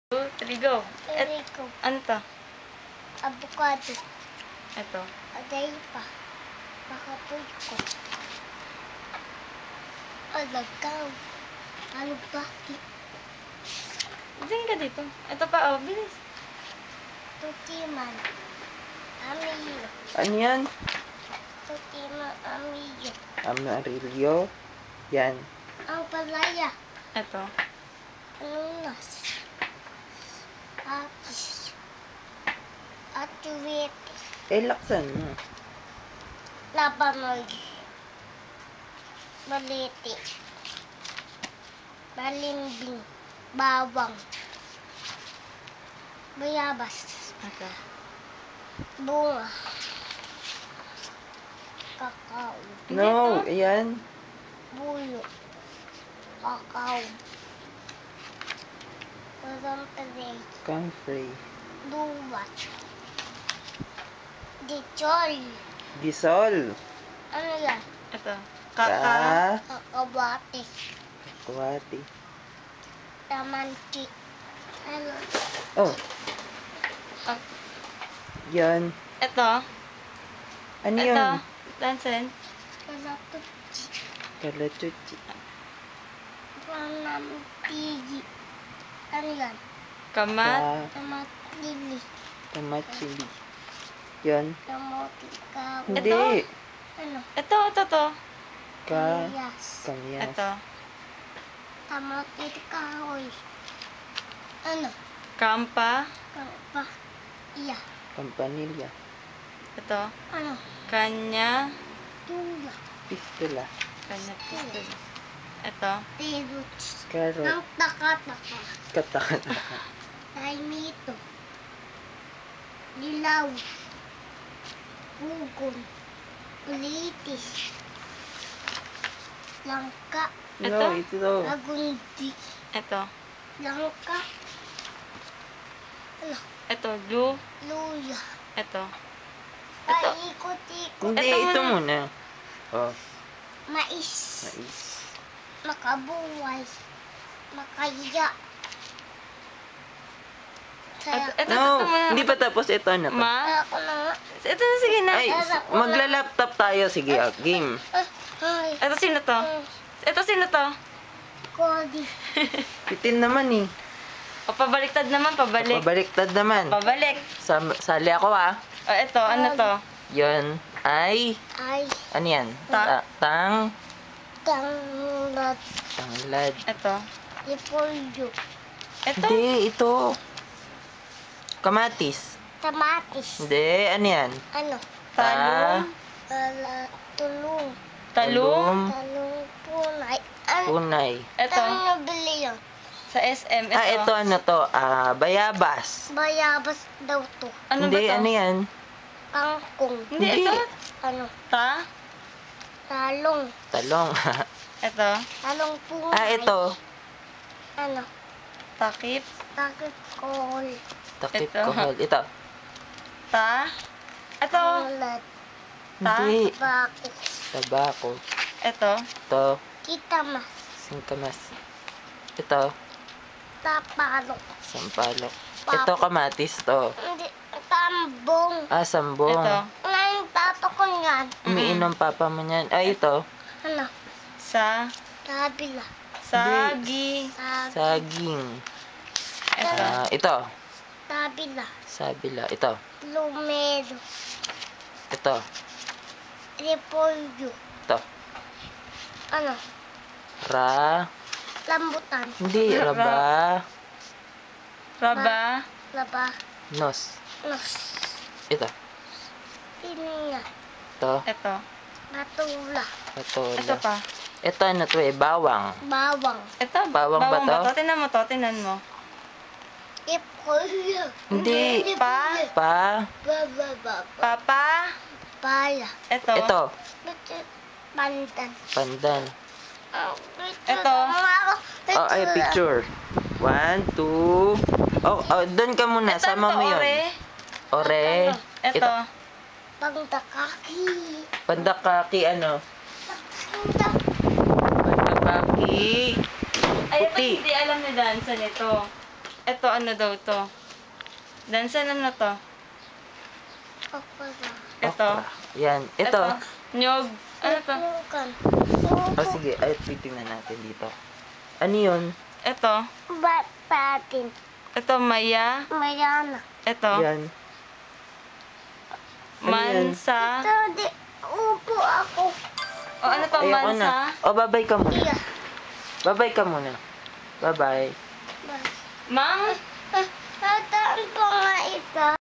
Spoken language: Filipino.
2, 3, go. Enrico. Ano to? Avocado. Ito. Aday pa. Makapoy ko. Alagaw. Alubaki. Diyan ka dito. Ito pa, oh. Bilis. Tutiman. Amiyo. Ano yan? Tutiman amiyo. Amarillo. Yan. Ang palaya. Ito. Anunas. Apis. Atuwete. Laksan mo. Labanog. Balete. Balimbing. Bawang. Bayabas. Ito. Bunga. Kakao. No, ayan. Buyo. Kakao. Kasampalay. Comfrey. Duwat. Dichol. Gisol. Ano yan? Ito. Ka. Kakabati. Kuwati. Tamanti. Ano? Oh, Ah, yan. ito. Ano Ito. yun? Dansen. Kalatuchi. Kalachuchi. Panamtigi. Ano yan? Kamat. Tamatili. Tamachili. Yan. Tamotika. Hindi. Ano? Ito, to. Kamyas. Kamyas. Ito. Tamotika. Ano? Kampa. Kampa. Iya. Campanilla. Ito. Ano? Kanya. Tula. Pistola. Kanya pistol. Ito. Peruts. Carrot. Ang taka-taka. Katakataka. Taimito. Dilaw. Pugon. Ulitis. Langka. Ito? No, ito. Agundi. Ito. Langka. Ano? Ito. Blue. Luya. Ito. Paikot-ikot. Hindi, Ito ito muna. muna. Oh, Mais. mais. Makabuhay. Makaya. Ito, No, muna. hindi pa tapos. Ito na pa. Ma. Ako na nga. Ito na, sige na. Ay, magla-laptop tayo. Sige, game. Ay. Ito, sino to? Ito, sino to? Kodi. Pitin naman eh. O, pabaliktad naman, pabalik. Pabaliktad naman. Pabalik. Sali ako ah. O, ito, ano to? Yan ay, Ay. ano yan? Ta- Tanglad. Tanglad. Ito. Repolyo. Ito. Hindi, ito. Kamatis. Tamatis. Hindi, ano yan? Ano? Talong. Tulong. Talong. Talong punay. Ano? Punay. Ito. Saan nabili yun? Sa SM. Ito. Ito ano to? Bayabas. Bayabas daw to. Ano Hindi, ba to? ano yan? Kangkong. Hindi, Hindi. ito. Ano? Ta. Talong. Talong. Ito. Talong punay. Ito. Ano? Takip. Takip kol. Takip Ito. kohol. Ito. Ta. Ito. Tanglad. Ta. Hindi. Bakit? Tabako. Ito. Ito. Kita mas. Singkamas. Ito. Tapalok. Sampalok. Pap- Ito kamatis to. Hindi. Tambong. Sambong. Ito. Ngayon tato ko yan. Umiinom papa mo niyan. Ito. Ano? Sa. Kabila. Sagi. Saging. Ito. Ito. Kabila. Sabila. Ito. Lumero. Ito. Repolyo. Ito. Ano? Lambutan. Hindi. Raba. Raba. Laba. Nos. Nos. Ito. Pinya. Ito. Ito. Matula. Patola. Ito pa. Ito ano to Bawang. Bawang. Ito. Bawang ba to? Tinan mo to. Tinan mo. Repolyo. Hindi. Pa. Pa. Bababa. Papa. Pala. Ito. Ito. Pandan. Pandan. Ito. Ay, picture. 1, 2. Doon ka muna. Ito, Sama mo yun. ore. Ore. Ito. Pangdakaki. Pandakaki, ano? Pandakaki. Ay, Puti. hindi alam ni Danson ito. Ito, ano daw to? Dansan na to? Okra. Ito. Okra. Yan. Ito. Nyog. Ano to? Lukan. O sige, ay, titingnan natin dito. Ano yun? Ito. Patin. Ito, maya. Mayana. Ito. Yan. Ano yan? Mansa. Ito, di. Upo ako. O, ano to? Ayoko Mansa. na. O, babay ka muna. Iya. Babay ka muna. Bye-bye. Bas. Mang. Tataan pa nga ito.